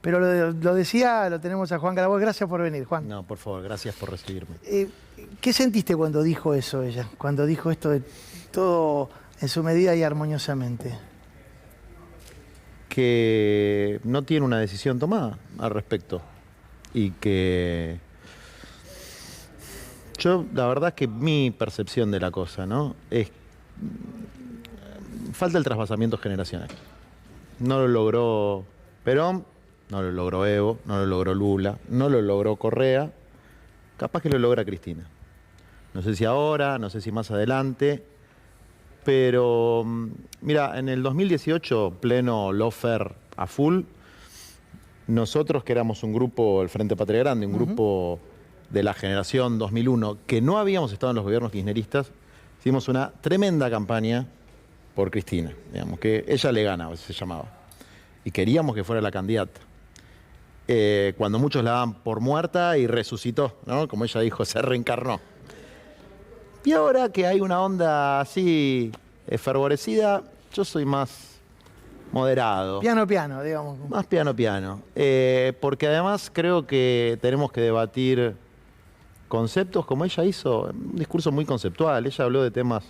Pero lo decía, lo tenemos a Juan Grabois. Gracias por venir, Juan. No, por favor, gracias por recibirme. ¿Qué sentiste cuando dijo eso ella? Cuando dijo esto de todo en su medida y armoniosamente. Que no tiene una decisión tomada al respecto. Y que yo, la verdad es que mi percepción de la cosa, ¿no? Es falta el trasvasamiento generacional. No lo logró Perón, no lo logró Evo, no lo logró Lula, no lo logró Correa. Capaz que lo logra Cristina. No sé si ahora, no sé si más adelante. Pero, mira, en el 2018, pleno lawfare a full, nosotros que éramos un grupo, el Frente Patria Grande, un grupo de la generación 2001, que no habíamos estado en los gobiernos kirchneristas, hicimos una tremenda campaña por Cristina, digamos, que ella le gana, se llamaba. Y queríamos que fuera la candidata. Cuando muchos la daban por muerta y resucitó, ¿no? Como ella dijo, se reencarnó. Y ahora que hay una onda así fervorecida, yo soy más moderado. Piano, piano, digamos. Más piano, piano. Porque además creo que tenemos que debatir conceptos como ella hizo, un discurso muy conceptual. Ella habló de temas...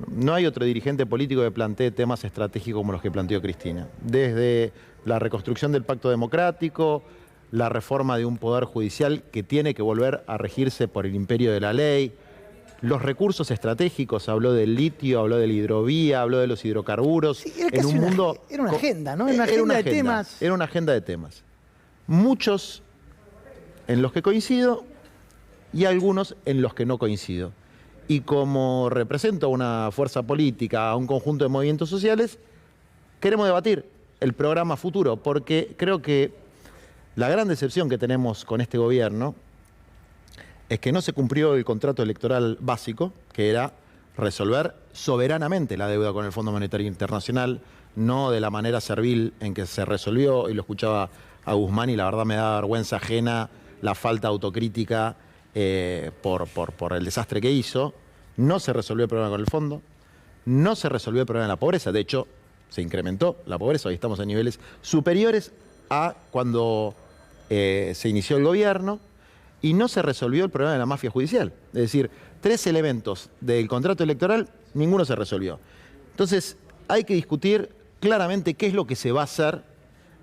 No hay otro dirigente político que plantee temas estratégicos como los que planteó Cristina. Desde la reconstrucción del pacto democrático, la reforma de un poder judicial que tiene que volver a regirse por el imperio de la ley, los recursos estratégicos, habló del litio, habló de la hidrovía, habló de los hidrocarburos. Sí, era casi era una agenda, ¿no? Era una agenda de temas. Era una agenda de temas. Muchos en los que coincido y algunos en los que no coincido. Y como represento a una fuerza política, a un conjunto de movimientos sociales, queremos debatir el programa futuro, porque creo que la gran decepción que tenemos con este gobierno es que no se cumplió el contrato electoral básico, que era resolver soberanamente la deuda con el Fondo Monetario Internacional, no de la manera servil en que se resolvió, y lo escuchaba a Guzmán, y la verdad me da vergüenza ajena la falta de autocrítica por el desastre que hizo. No se resolvió el problema con el fondo, no se resolvió el problema de la pobreza, de hecho se incrementó la pobreza, hoy estamos en niveles superiores a cuando se inició el gobierno, y no se resolvió el problema de la mafia judicial. Es decir, 3 elementos del contrato electoral, ninguno se resolvió. Entonces hay que discutir claramente qué es lo que se va a hacer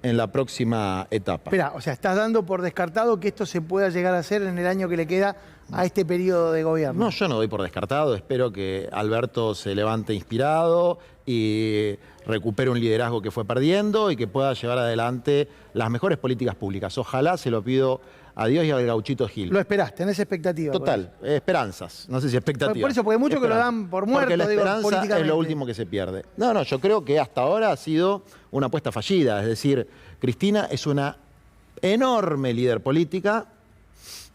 en la próxima etapa. Espera, o sea, estás dando por descartado que esto se pueda llegar a hacer en el año que le queda a este periodo de gobierno. No, yo no doy por descartado. Espero que Alberto se levante inspirado y recupere un liderazgo que fue perdiendo y que pueda llevar adelante las mejores políticas públicas. Ojalá, se lo pido a Dios y al gauchito Gil. Lo esperás, tenés expectativas. Total, esperanzas. No sé si expectativas. Por eso, porque muchos que lo dan por muerto, porque la digo, esperanza políticamente. es lo último que se pierde. No, yo creo que hasta ahora ha sido una apuesta fallida. Es decir, Cristina es una enorme líder política.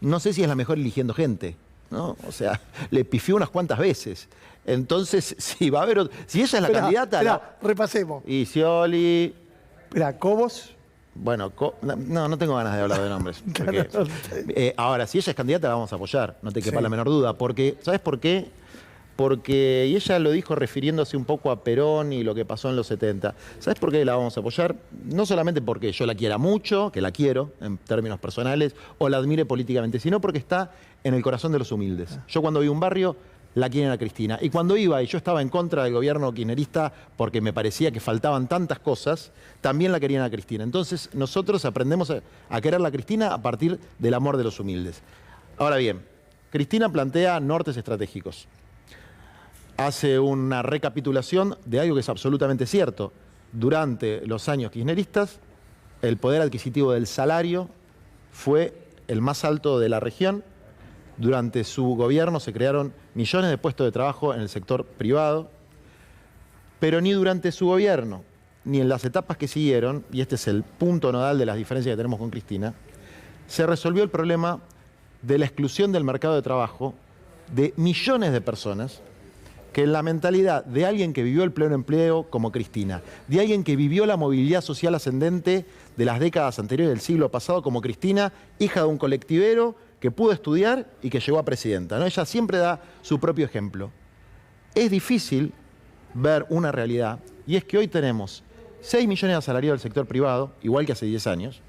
No sé si es la mejor eligiendo gente, ¿no? O sea, le pifió unas cuantas veces. Entonces, si va a haber... Si ella es la candidata... repasemos. Y Scioli... Espera, Cobos... Bueno, no tengo ganas de hablar de nombres. Porque, ahora, si ella es candidata, la vamos a apoyar, no te quepa la menor duda. Porque, ¿sabes por qué? Porque, y ella lo dijo refiriéndose un poco a Perón y lo que pasó en los 70. ¿Sabes por qué la vamos a apoyar? No solamente porque yo la quiera mucho, que la quiero en términos personales, o la admire políticamente, sino porque está en el corazón de los humildes. Yo cuando vi un barrio, la quieren a Cristina. Y cuando iba, y yo estaba en contra del gobierno kirchnerista porque me parecía que faltaban tantas cosas, también la querían a Cristina. Entonces nosotros aprendemos a quererla a Cristina a partir del amor de los humildes. Ahora bien, Cristina plantea nortes estratégicos. Hace una recapitulación de algo que es absolutamente cierto. Durante los años kirchneristas, el poder adquisitivo del salario fue el más alto de la región. Durante su gobierno se crearon millones de puestos de trabajo en el sector privado, pero ni durante su gobierno, ni en las etapas que siguieron, y este es el punto nodal de las diferencias que tenemos con Cristina, se resolvió el problema de la exclusión del mercado de trabajo de millones de personas que en la mentalidad de alguien que vivió el pleno empleo como Cristina, de alguien que vivió la movilidad social ascendente de las décadas anteriores del siglo pasado como Cristina, hija de un colectivero que pudo estudiar y que llegó a presidenta, ¿no? Ella siempre da su propio ejemplo. Es difícil ver una realidad, y es que hoy tenemos 6 millones de asalariados del sector privado, igual que hace 10 años.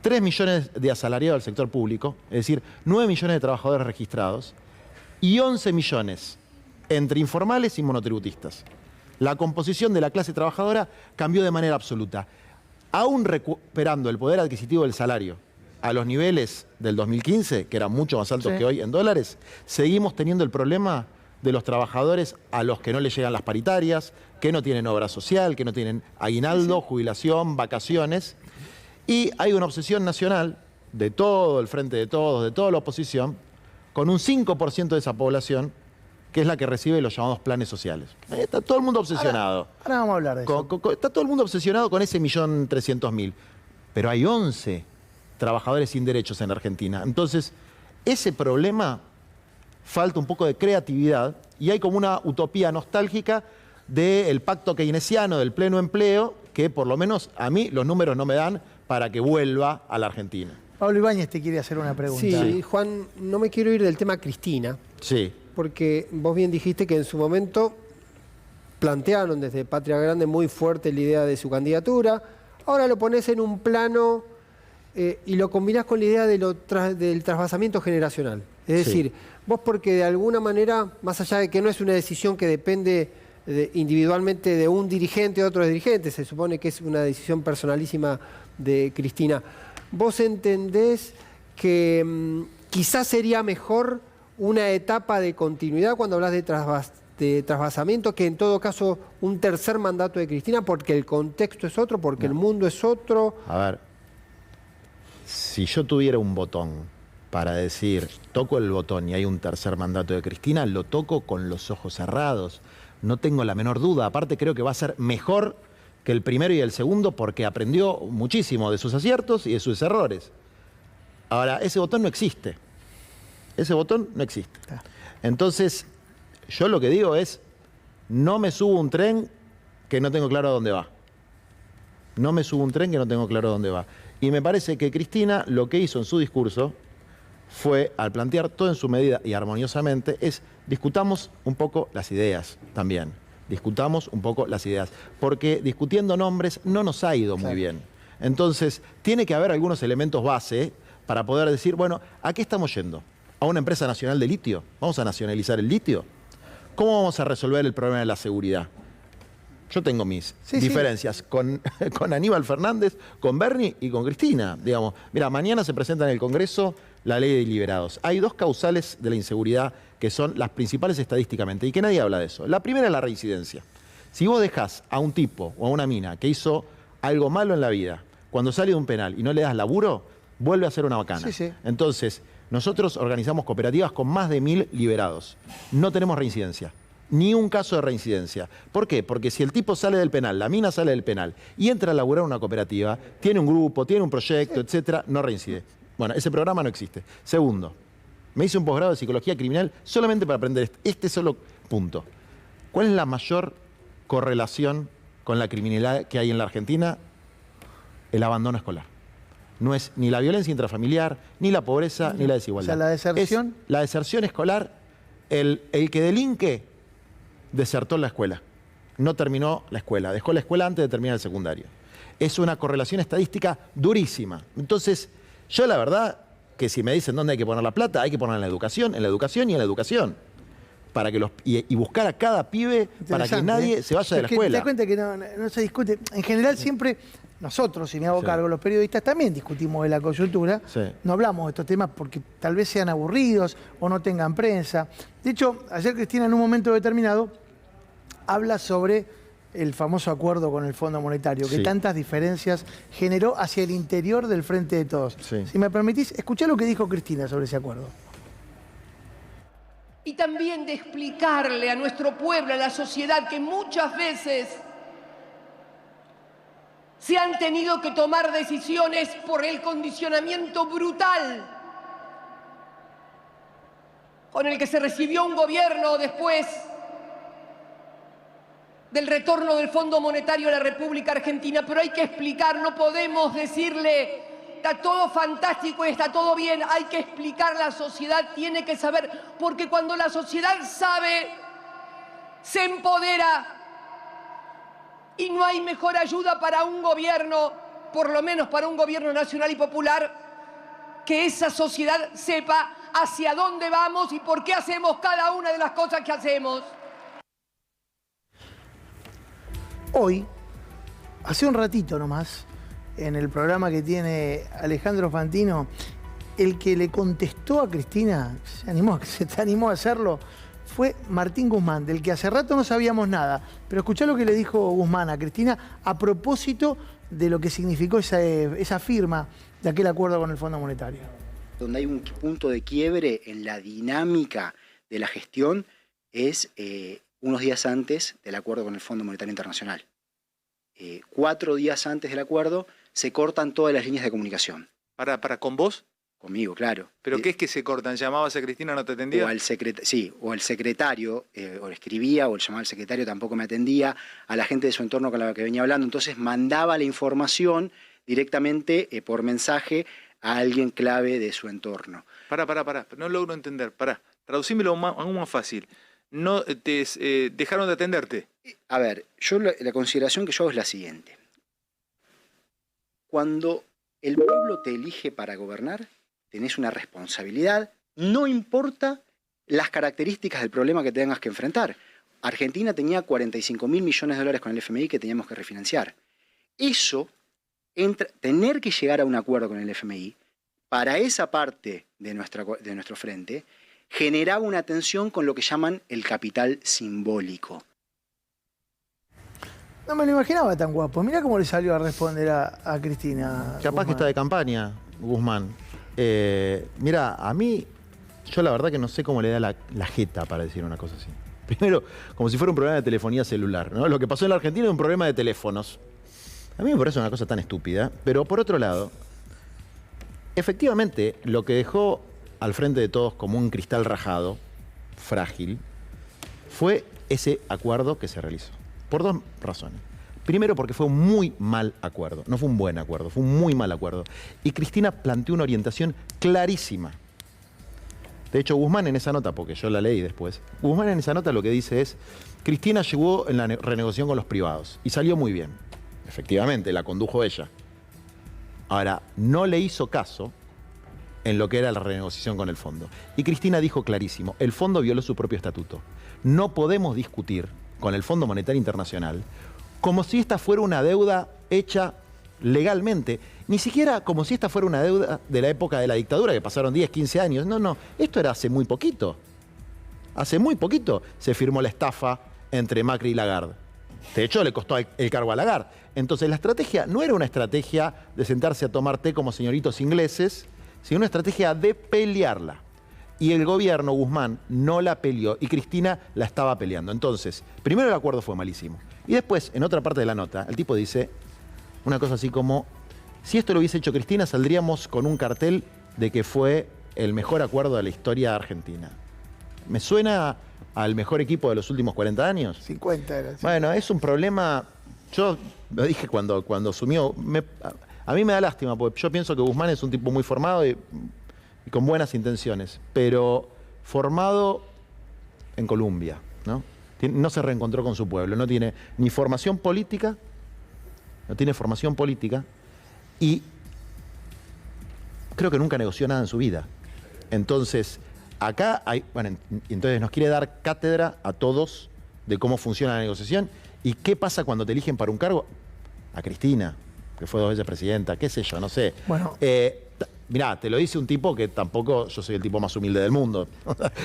3 millones de asalariados del sector público, es decir, 9 millones de trabajadores registrados. Y 11 millones entre informales y monotributistas. La composición de la clase trabajadora cambió de manera absoluta. Aún recuperando el poder adquisitivo del salario a los niveles del 2015, que eran mucho más altos que hoy en dólares, seguimos teniendo el problema de los trabajadores a los que no les llegan las paritarias, que no tienen obra social, que no tienen aguinaldo, jubilación, vacaciones. Y hay una obsesión nacional de todo el Frente de Todos, de toda la oposición, con un 5% de esa población que es la que recibe los llamados planes sociales. Está todo el mundo obsesionado. Ahora vamos a hablar de eso. Está todo el mundo obsesionado con ese 1.300.000. Pero hay 11 trabajadores sin derechos en la Argentina. Entonces, ese problema falta un poco de creatividad y hay como una utopía nostálgica del pacto keynesiano del pleno empleo, que por lo menos a mí los números no me dan para que vuelva a la Argentina. Pablo Ibáñez te quiere hacer una pregunta. Sí, Juan, no me quiero ir del tema Cristina. Sí. Porque vos bien dijiste que en su momento plantearon desde Patria Grande muy fuerte la idea de su candidatura. Ahora lo pones en un plano y lo combinás con la idea del trasvasamiento generacional. Es decir, vos porque de alguna manera, más allá de que no es una decisión que depende individualmente de un dirigente o otros dirigentes, se supone que es una decisión personalísima de Cristina, ¿vos entendés que quizás sería mejor una etapa de continuidad cuando hablas de trasvasamiento, que en todo caso un tercer mandato de Cristina, porque el contexto es otro, porque el mundo es otro? A ver, si yo tuviera un botón para decir, toco el botón y hay un tercer mandato de Cristina, lo toco con los ojos cerrados. No tengo la menor duda. Aparte creo que va a ser mejor que el primero y el segundo porque aprendió muchísimo de sus aciertos y de sus errores. Ahora, ese botón no existe. Ese botón no existe. Entonces, yo lo que digo es, no me subo un tren que no tengo claro a dónde va. No me subo un tren que no tengo claro a dónde va. Y me parece que Cristina lo que hizo en su discurso fue, al plantear todo en su medida y armoniosamente, es discutamos un poco las ideas también. Discutamos un poco las ideas. Porque discutiendo nombres no nos ha ido muy bien. Entonces, tiene que haber algunos elementos base para poder decir, bueno, ¿a qué estamos yendo? ¿A una empresa nacional de litio? ¿Vamos a nacionalizar el litio? ¿Cómo vamos a resolver el problema de la seguridad? Yo tengo mis diferencias con Aníbal Fernández, con Bernie y con Cristina. Digamos, mira, mañana se presenta en el Congreso la ley de liberados. Hay dos causales de la inseguridad que son las principales estadísticamente y que nadie habla de eso. La primera es la reincidencia. Si vos dejás a un tipo o a una mina que hizo algo malo en la vida, cuando sale de un penal y no le das laburo, vuelve a ser una bacana. Entonces, nosotros organizamos cooperativas con más de 1.000 liberados. No tenemos reincidencia. Ni un caso de reincidencia. ¿Por qué? Porque si el tipo sale del penal, la mina sale del penal y entra a laburar en una cooperativa, tiene un grupo, tiene un proyecto, etcétera, no reincide. Bueno, ese programa no existe. Segundo, me hice un posgrado de psicología criminal solamente para aprender este solo punto. ¿Cuál es la mayor correlación con la criminalidad que hay en la Argentina? El abandono escolar. No es ni la violencia intrafamiliar, ni la pobreza, ni la desigualdad. O sea, la deserción. Es la deserción escolar, el que delinque desertó en la escuela. No terminó la escuela, dejó la escuela antes de terminar el secundario. Es una correlación estadística durísima. Entonces, yo la verdad que si me dicen dónde hay que poner la plata, hay que ponerla en la educación y en la educación. Para que y buscar a cada pibe para que nadie se vaya de la escuela. Te das cuenta que no se discute. En general siempre nosotros, si me hago cargo, los periodistas también discutimos de la coyuntura. No hablamos de estos temas porque tal vez sean aburridos o no tengan prensa. De hecho, ayer Cristina en un momento determinado habla sobre el famoso acuerdo con el Fondo Monetario, que tantas diferencias generó hacia el interior del Frente de Todos. Si me permitís, escuchá lo que dijo Cristina sobre ese acuerdo. Y también de explicarle a nuestro pueblo, a la sociedad, que muchas veces se han tenido que tomar decisiones por el condicionamiento brutal con el que se recibió un gobierno después del retorno del Fondo Monetario a la República Argentina. Pero hay que explicar, no podemos decirle está todo fantástico y está todo bien, hay que explicar, la sociedad tiene que saber, porque cuando la sociedad sabe, se empodera Y no hay mejor ayuda para un gobierno, por lo menos para un gobierno nacional y popular, que esa sociedad sepa hacia dónde vamos y por qué hacemos cada una de las cosas que hacemos. Hoy, hace un ratito nomás, en el programa que tiene Alejandro Fantino, el que le contestó a Cristina, se animó a hacerlo, fue Martín Guzmán, del que hace rato no sabíamos nada. Pero escuchá lo que le dijo Guzmán a Cristina a propósito de lo que significó esa firma de aquel acuerdo con el Fondo Monetario. Donde hay un punto de quiebre en la dinámica de la gestión es unos días antes del acuerdo con el Fondo Monetario Internacional. 4 días antes del acuerdo se cortan todas las líneas de comunicación. ¿Con vos? Conmigo, claro. ¿Pero qué es que se cortan? ¿Llamabas a Cristina, no te atendía? O el secretario, o le escribía, o el llamaba al secretario, tampoco me atendía, a la gente de su entorno con la que venía hablando. Entonces mandaba la información directamente por mensaje a alguien clave de su entorno. Pará, no logro entender. Traducímelo aún más fácil. No dejaron de atenderte. A ver, yo la consideración que yo hago es la siguiente. Cuando el pueblo te elige para gobernar, tenés una responsabilidad, no importa las características del problema que tengas que enfrentar. Argentina tenía 45.000 millones de dólares con el FMI que teníamos que refinanciar. Eso, tener que llegar a un acuerdo con el FMI, para esa parte de nuestro frente, generaba una tensión con lo que llaman el capital simbólico. No me lo imaginaba tan guapo. Mirá cómo le salió a responder a Cristina. Capaz Guzmán. que está de campaña, Guzmán. Mira, a mí, yo la verdad que no sé cómo le da la jeta para decir una cosa así. Primero, como si fuera un problema de telefonía celular, ¿no? Lo que pasó en la Argentina es un problema de teléfonos. A mí me parece una cosa tan estúpida. Pero por otro lado, efectivamente, lo que dejó al frente de todos como un cristal rajado, frágil, fue ese acuerdo que se realizó. Por 2 razones. Primero, porque fue un muy mal acuerdo. No fue un buen acuerdo, fue un muy mal acuerdo. Y Cristina planteó una orientación clarísima. De hecho, Guzmán en esa nota, porque yo la leí después, Guzmán en esa nota lo que dice es: Cristina llegó en la renegociación con los privados y salió muy bien. Efectivamente, la condujo ella. Ahora, no le hizo caso en lo que era la renegociación con el fondo. Y Cristina dijo clarísimo: el fondo violó su propio estatuto. No podemos discutir con el Fondo Monetario Internacional como si esta fuera una deuda hecha legalmente, ni siquiera como si esta fuera una deuda de la época de la dictadura, que pasaron 10, 15 años. No, esto era hace muy poquito. Hace muy poquito se firmó la estafa entre Macri y Lagarde. De hecho, le costó el cargo a Lagarde. Entonces, la estrategia no era una estrategia de sentarse a tomar té como señoritos ingleses, sino una estrategia de pelearla. Y el gobierno, Guzmán, no la peleó y Cristina la estaba peleando. Entonces, primero el acuerdo fue malísimo. Y después, en otra parte de la nota, el tipo dice una cosa así como: si esto lo hubiese hecho Cristina, saldríamos con un cartel de que fue el mejor acuerdo de la historia argentina. ¿Me suena al mejor equipo de los últimos 40 años? 50 era. Sí. Bueno, es un problema. Yo lo dije cuando asumió. A mí me da lástima, porque yo pienso que Guzmán es un tipo muy formado y con buenas intenciones, pero formado en Colombia, ¿no? No se reencontró con su pueblo, no tiene ni formación política, y creo que nunca negoció nada en su vida. Entonces, acá hay, entonces nos quiere dar cátedra a todos de cómo funciona la negociación y qué pasa cuando te eligen para un cargo. A Cristina, que fue 2 veces presidenta, qué sé yo, no sé. Bueno. Mirá, te lo dice un tipo que tampoco yo soy el tipo más humilde del mundo,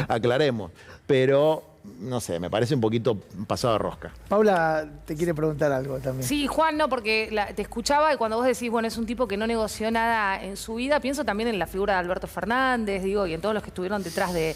aclaremos, pero no sé, me parece un poquito pasado de rosca. Paula te quiere preguntar algo también. Sí, Juan, no, porque te escuchaba y cuando vos decís, bueno, es un tipo que no negoció nada en su vida, pienso también en la figura de Alberto Fernández, digo, y en todos los que estuvieron detrás de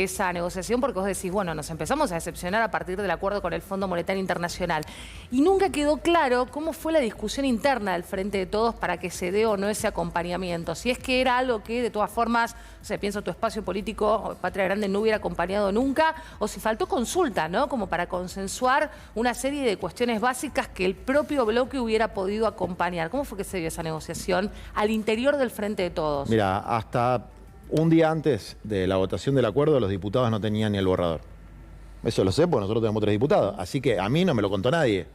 esa negociación, porque vos decís, bueno, nos empezamos a decepcionar a partir del acuerdo con el Fondo Monetario Internacional. Y nunca quedó claro cómo fue la discusión interna del Frente de Todos para que se dé o no ese acompañamiento. Si es que era algo que, de todas formas, o sea, pienso tu espacio político, Patria Grande, no hubiera acompañado nunca, o si faltó consulta, ¿no? Como para consensuar una serie de cuestiones básicas que el propio bloque hubiera podido acompañar. ¿Cómo fue que se dio esa negociación al interior del Frente de Todos? Mira, hasta un día antes de la votación del acuerdo, los diputados no tenían ni el borrador. Eso lo sé, porque nosotros tenemos 3 diputados. Así que a mí no me lo contó nadie.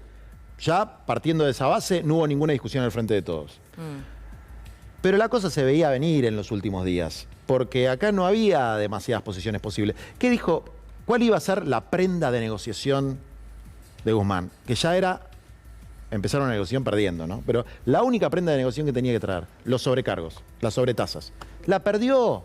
ya partiendo de esa base, no hubo ninguna discusión al frente de todos. Pero la cosa se veía venir en los últimos días, porque acá no había demasiadas posiciones posibles. ¿Qué dijo? ¿Cuál iba a ser la prenda de negociación de Guzmán? Que ya era empezar una negociación perdiendo, ¿no? Pero la única prenda de negociación que tenía que traer, los sobrecargos, las sobretasas. La perdió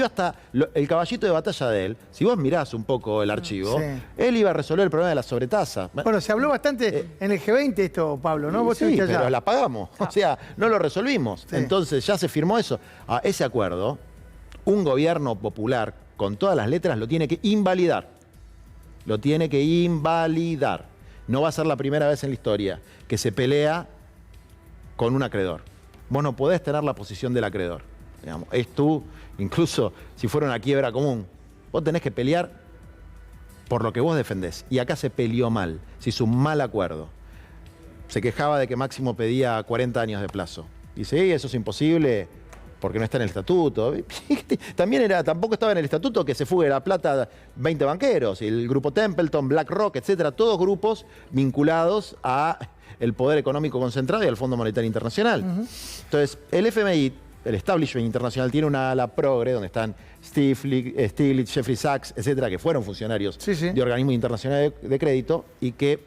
hasta el caballito de batalla de él. Si vos mirás un poco el archivo, él iba a resolver el problema de las sobretasas. Bueno, se habló bastante en el G20 esto, Pablo, ¿no? ¿Vos sí, pero la pagamos. O sea, no lo resolvimos. Sí. Entonces ya se firmó eso. Ese acuerdo, un gobierno popular, con todas las letras, lo tiene que invalidar. Lo tiene que invalidar. No va a ser la primera vez en la historia que se pelea con un acreedor. Vos no podés tener la posición del acreedor. Digamos, es tú, incluso si fuera una quiebra común, vos tenés que pelear por lo que vos defendés. Y acá se peleó mal, se hizo un mal acuerdo. Se quejaba de que Máximo pedía 40 años de plazo. Dice, eso es imposible porque no está en el estatuto. Tampoco estaba en el estatuto que se fugue la plata 20 banqueros, el grupo Templeton, BlackRock, etcétera, todos grupos vinculados a el poder económico concentrado y al Fondo Monetario Internacional. Entonces, el FMI, el establishment internacional, tiene una ala progre donde están Stiglitz, Jeffrey Sachs, etcétera, que fueron funcionarios de organismos internacionales de crédito y que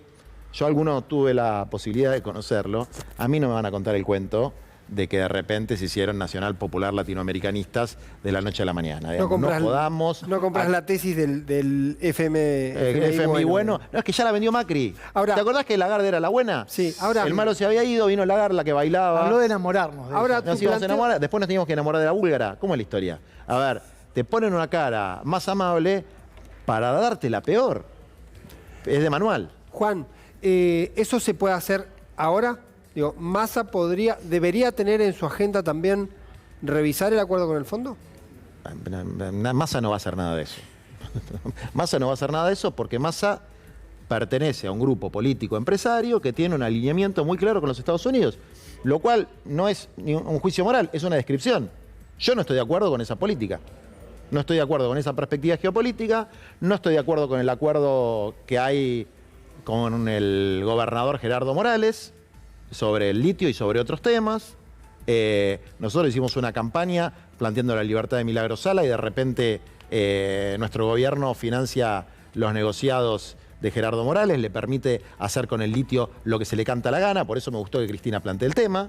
yo alguno tuve la posibilidad de conocerlo. A mí no me van a contar el cuento de que de repente se hicieron nacional popular latinoamericanistas de la noche a la mañana. No compras la tesis del FMI bueno. No, es que ya la vendió Macri. Ahora, ¿te acordás que Lagarde era la buena? Sí. Ahora, el malo se había ido, vino Lagarde, la que bailaba. Habló de enamorarnos. Ahora nos íbamos a enamorar, después nos teníamos que enamorar de la búlgara. ¿Cómo es la historia? A ver, te ponen una cara más amable para darte la peor. Es de manual. Juan, ¿eso se puede hacer ahora? Digo, ¿Massa debería tener en su agenda también revisar el acuerdo con el fondo? Massa no va a hacer nada de eso. Massa no va a hacer nada de eso porque Massa pertenece a un grupo político empresario que tiene un alineamiento muy claro con los Estados Unidos, lo cual no es ni un juicio moral, es una descripción. Yo no estoy de acuerdo con esa política. No estoy de acuerdo con esa perspectiva geopolítica, no estoy de acuerdo con el acuerdo que hay con el gobernador Gerardo Morales sobre el litio y sobre otros temas. Nosotros hicimos una campaña planteando la libertad de Milagros Sala y de repente nuestro gobierno financia los negociados de Gerardo Morales, le permite hacer con el litio lo que se le canta la gana, por eso me gustó que Cristina plantee el tema.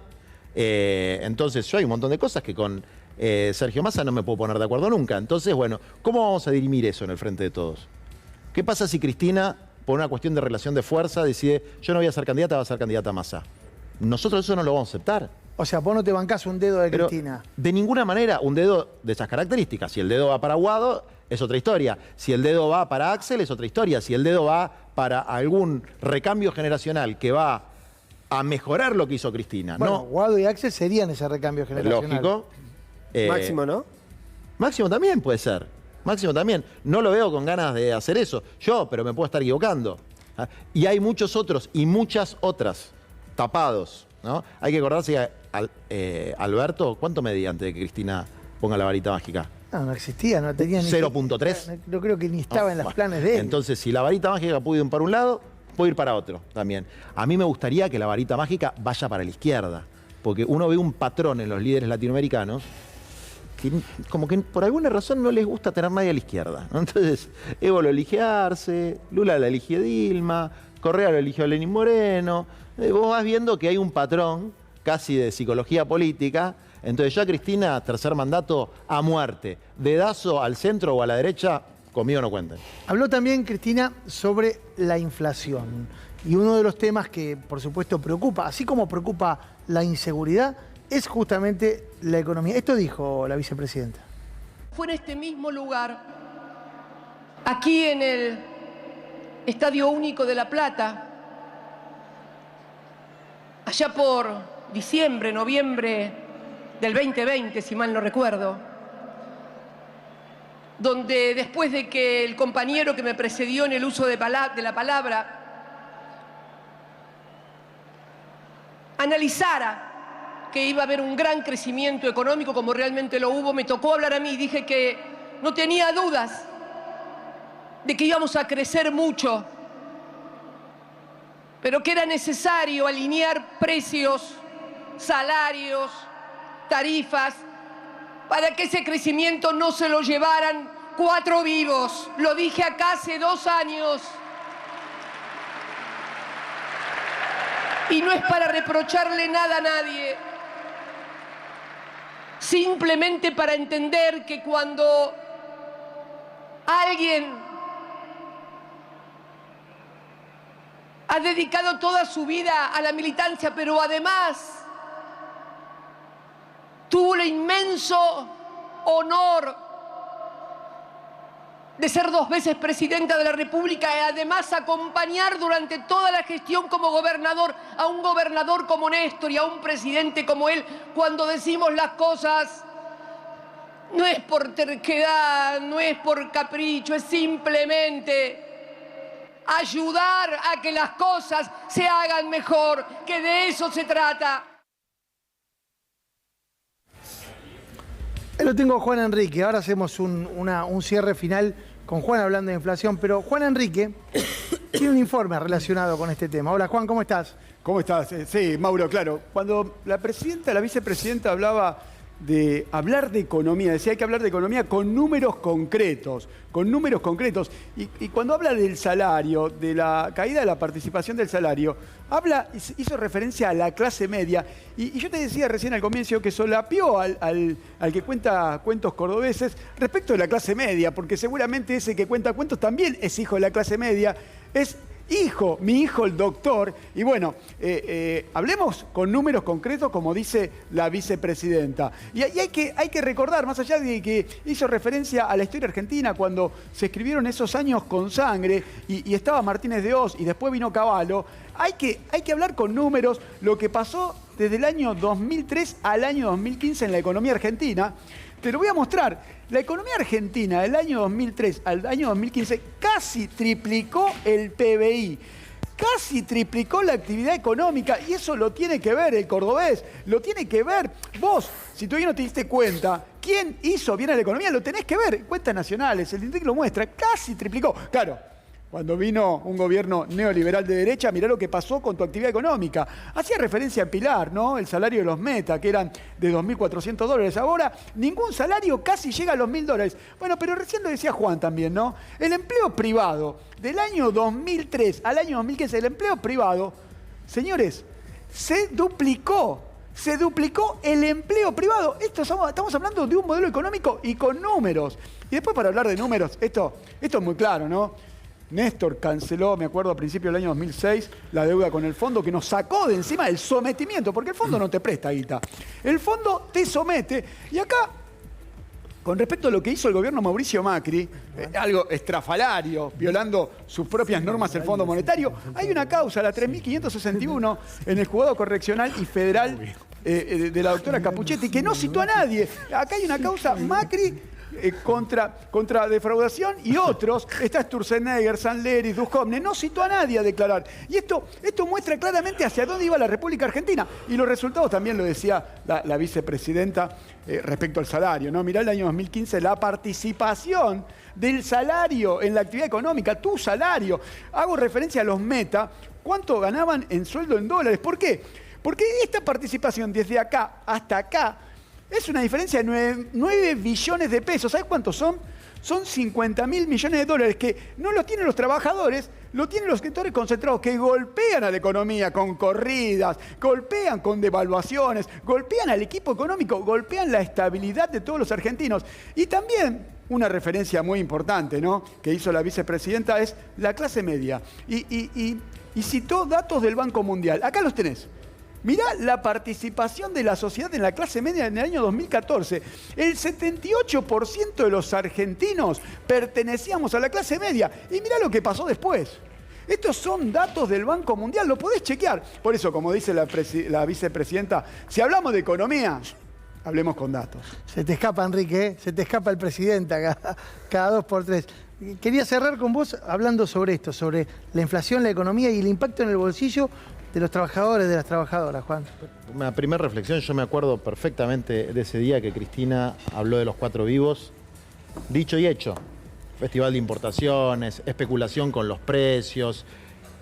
Entonces yo hay un montón de cosas que con Sergio Massa no me puedo poner de acuerdo nunca. Entonces, bueno, ¿cómo vamos a dirimir eso en el frente de todos? ¿Qué pasa si Cristina, por una cuestión de relación de fuerza, decide yo no voy a ser candidata, va a ser candidata a Massa? Nosotros eso no lo vamos a aceptar. O sea, vos no te bancás un dedo de Cristina. De ninguna manera un dedo de esas características. Si el dedo va para Guado, es otra historia. Si el dedo va para Axel, es otra historia. Si el dedo va para algún recambio generacional que va a mejorar lo que hizo Cristina. Bueno, no, Guado y Axel serían ese recambio generacional. Lógico. Máximo, ¿no? Máximo también puede ser. Máximo también. No lo veo con ganas de hacer eso. Pero me puedo estar equivocando. Y hay muchos otros y muchas otras tapados, ¿no? Hay que acordarse que Alberto, ¿cuánto medía antes de que Cristina ponga la varita mágica? No existía, no tenía ni 0.3. Yo creo que ni estaba en los planes de él. Entonces, si la varita mágica puede ir para un lado, puede ir para otro también. A mí me gustaría que la varita mágica vaya para la izquierda, porque uno ve un patrón en los líderes latinoamericanos que como que por alguna razón no les gusta tener nadie a la izquierda, ¿no? Entonces, Evo lo elige Arce, Lula la elige Dilma, Correa lo eligió Lenín Moreno. Vos vas viendo que hay un patrón casi de psicología política. Entonces ya Cristina, tercer mandato a muerte. Dedazo al centro o a la derecha, conmigo no cuenten. Habló también Cristina sobre la inflación. Y uno de los temas que, por supuesto, preocupa, así como preocupa la inseguridad, es justamente la economía. Esto dijo la vicepresidenta. Fue en este mismo lugar, aquí en el Estadio Único de La Plata, allá por diciembre, noviembre del 2020, si mal no recuerdo, donde después de que el compañero que me precedió en el uso de la palabra analizara que iba a haber un gran crecimiento económico, como realmente lo hubo, me tocó hablar a mí y dije que no tenía dudas de que íbamos a crecer mucho pero que era necesario alinear precios, salarios, tarifas, para que ese crecimiento no se lo llevaran 4 vivos. Lo dije acá hace 2 años. Y no es para reprocharle nada a nadie, simplemente para entender que cuando alguien ha dedicado toda su vida a la militancia, pero además tuvo el inmenso honor de ser 2 veces presidenta de la República y además acompañar durante toda la gestión como gobernador a un gobernador como Néstor y a un presidente como él, cuando decimos las cosas no es por terquedad, no es por capricho, es simplemente ayudar a que las cosas se hagan mejor, que de eso se trata. Lo tengo Juan Enrique. Ahora hacemos un cierre final con Juan hablando de inflación, pero Juan Enrique tiene un informe relacionado con este tema. Hola Juan, ¿cómo estás? ¿Cómo estás? Sí, Mauro, claro. Cuando la vicepresidenta hablaba de hablar de economía, decía hay que hablar de economía con números concretos, Y cuando habla del salario, de la caída de la participación del salario, hizo referencia a la clase media. Y yo te decía recién al comienzo que solapió al que cuenta cuentos cordobeses respecto de la clase media, porque seguramente ese que cuenta cuentos también es hijo de la clase media, es mi hijo el doctor. Y bueno, hablemos con números concretos, como dice la vicepresidenta. Y hay que recordar, más allá de que hizo referencia a la historia argentina, cuando se escribieron esos años con sangre, y estaba Martínez de Oz, y después vino Cavallo, hay que hablar con números, lo que pasó desde el año 2003 al año 2015 en la economía argentina. Te lo voy a mostrar. La economía argentina del año 2003 al año 2015 casi triplicó el PBI, casi triplicó la actividad económica, y eso lo tiene que ver el cordobés, lo tiene que ver vos. Si todavía no te diste cuenta, ¿quién hizo bien a la economía? Lo tenés que ver. Cuentas nacionales, el INDEC lo muestra, casi triplicó. Claro, cuando vino un gobierno neoliberal de derecha, mirá lo que pasó con tu actividad económica. Hacía referencia a Pilar, ¿no? El salario de los Meta, que eran de $2.400. Ahora, ningún salario casi llega a los $1.000. Bueno, pero recién lo decía Juan también, ¿no? El empleo privado, del año 2003 al año 2015, el empleo privado, señores, se duplicó el empleo privado. Estamos hablando de un modelo económico y con números. Y después, para hablar de números, esto es muy claro, ¿no? Néstor canceló, me acuerdo, a principios del año 2006, la deuda con el fondo, que nos sacó de encima el sometimiento, porque el fondo no te presta guita. El fondo te somete. Y acá, con respecto a lo que hizo el gobierno Mauricio Macri, algo estrafalario, violando sus propias normas del Fondo Monetario, hay una causa, la 3.561, en el juzgado correccional y federal de la doctora Capuchetti, que no citó a nadie. Acá hay una causa Macri contra defraudación y otros. Está Sturzenegger, Sanleri, Duhovne. No citó a nadie a declarar. Y esto muestra claramente hacia dónde iba la República Argentina. Y los resultados también lo decía la vicepresidenta respecto al salario, ¿no? Mirá el año 2015, la participación del salario en la actividad económica, tu salario. Hago referencia a los Meta. ¿Cuánto ganaban en sueldo en dólares? ¿Por qué? Porque esta participación desde acá hasta acá es una diferencia de 9 billones de pesos. ¿Sabes cuántos son? Son 50.000 millones de dólares que no los tienen los trabajadores, lo tienen los sectores concentrados, que golpean a la economía con corridas, golpean con devaluaciones, golpean al equipo económico, golpean la estabilidad de todos los argentinos. Y también una referencia muy importante, ¿no?, que hizo la vicepresidenta es la clase media. Y citó datos del Banco Mundial. Acá los tenés. Mirá la participación de la sociedad en la clase media en el año 2014. El 78% de los argentinos pertenecíamos a la clase media. Y mirá lo que pasó después. Estos son datos del Banco Mundial, lo podés chequear. Por eso, como dice la vicepresidenta, si hablamos de economía, hablemos con datos. Se te escapa, Enrique, ¿eh? Se te escapa el presidente cada 2 por 3. Quería cerrar con vos hablando sobre esto, sobre la inflación, la economía y el impacto en el bolsillo de los trabajadores, de las trabajadoras, Juan. Una primera reflexión, yo me acuerdo perfectamente de ese día que Cristina habló de los 4 vivos. Dicho y hecho. Festival de importaciones, especulación con los precios.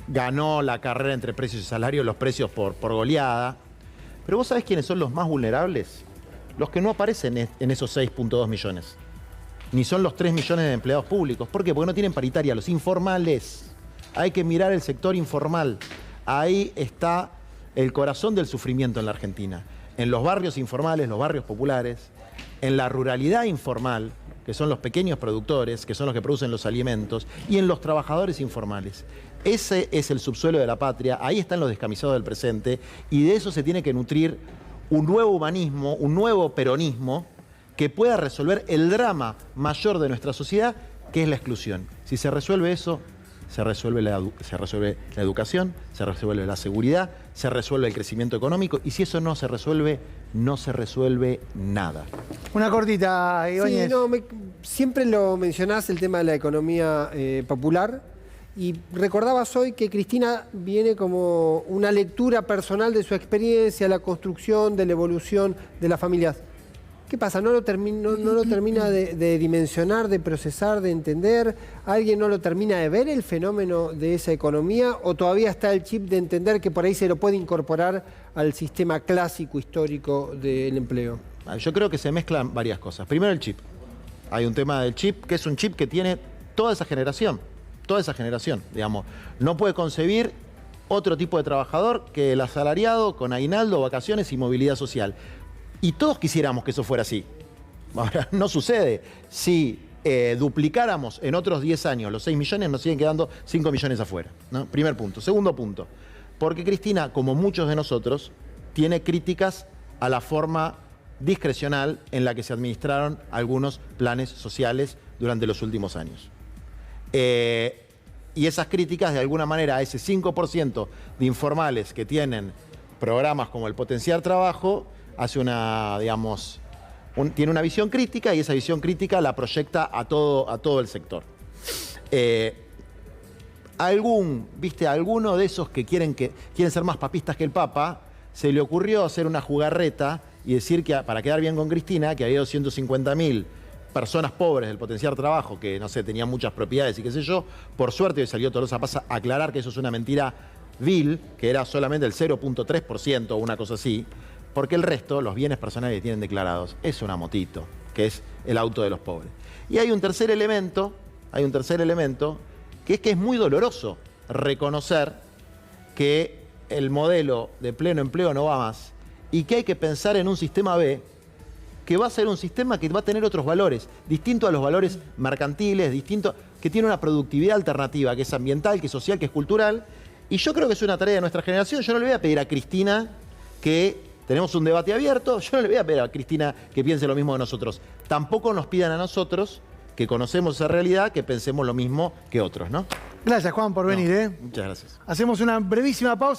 ganó la carrera entre precios y salarios, los precios por goleada. Pero vos sabés quiénes son los más vulnerables. Los que no aparecen en esos 6.2 millones. Ni son los 3 millones de empleados públicos. ¿Por qué? Porque no tienen paritaria. Los informales. Hay que mirar el sector informal. Ahí está el corazón del sufrimiento en la Argentina. En los barrios informales, los barrios populares, en la ruralidad informal, que son los pequeños productores, que son los que producen los alimentos, y en los trabajadores informales. Ese es el subsuelo de la patria, ahí están los descamisados del presente, y de eso se tiene que nutrir un nuevo humanismo, un nuevo peronismo, que pueda resolver el drama mayor de nuestra sociedad, que es la exclusión. Si se resuelve eso, se resuelve la educación, se resuelve la seguridad, se resuelve el crecimiento económico, y si eso no se resuelve nada. Una cortita, Ibáñez. Sí, no, siempre lo mencionás, el tema de la economía popular, y recordabas hoy que Cristina viene como una lectura personal de su experiencia, la construcción, de la evolución de las familias. ¿Qué pasa? ¿No lo termina de dimensionar, de procesar, de entender? ¿Alguien no lo termina de ver el fenómeno de esa economía? ¿O todavía está el chip de entender que por ahí se lo puede incorporar al sistema clásico histórico del empleo? Yo creo que se mezclan varias cosas. Primero el chip. Hay un tema del chip, que es un chip que tiene toda esa generación, digamos. No puede concebir otro tipo de trabajador que el asalariado con aguinaldo, vacaciones y movilidad social. Y todos quisiéramos que eso fuera así. Ahora, no sucede. Si duplicáramos en otros 10 años los 6 millones, nos siguen quedando 5 millones afuera, ¿no? Primer punto. Segundo punto. Porque Cristina, como muchos de nosotros, tiene críticas a la forma discrecional en la que se administraron algunos planes sociales durante los últimos años. Y esas críticas, de alguna manera, a ese 5% de informales que tienen programas como el Potenciar Trabajo, hace tiene una visión crítica, y esa visión crítica la proyecta a todo el sector. Alguno de esos que quieren ser más papistas que el Papa, se le ocurrió hacer una jugarreta y decir que, para quedar bien con Cristina, que había 250.000 personas pobres del Potenciar Trabajo, que no sé, tenían muchas propiedades y qué sé yo. Por suerte hoy salió Tolosa Paz a aclarar que eso es una mentira vil, que era solamente el 0.3% o una cosa así, porque el resto, los bienes personales que tienen declarados, es una motito, que es el auto de los pobres. Y hay un tercer elemento, que es muy doloroso reconocer que el modelo de pleno empleo no va más, y que hay que pensar en un sistema B, que va a ser un sistema que va a tener otros valores, distinto a los valores mercantiles, que tiene una productividad alternativa, que es ambiental, que es social, que es cultural. Y yo creo que es una tarea de nuestra generación. Yo no le voy a pedir a Cristina que... Tenemos un debate abierto. Yo no le voy a pedir a Cristina que piense lo mismo de nosotros. Tampoco nos pidan a nosotros, que conocemos esa realidad, que pensemos lo mismo que otros, ¿no? Gracias, Juan, por venir. Muchas gracias. Hacemos una brevísima pausa.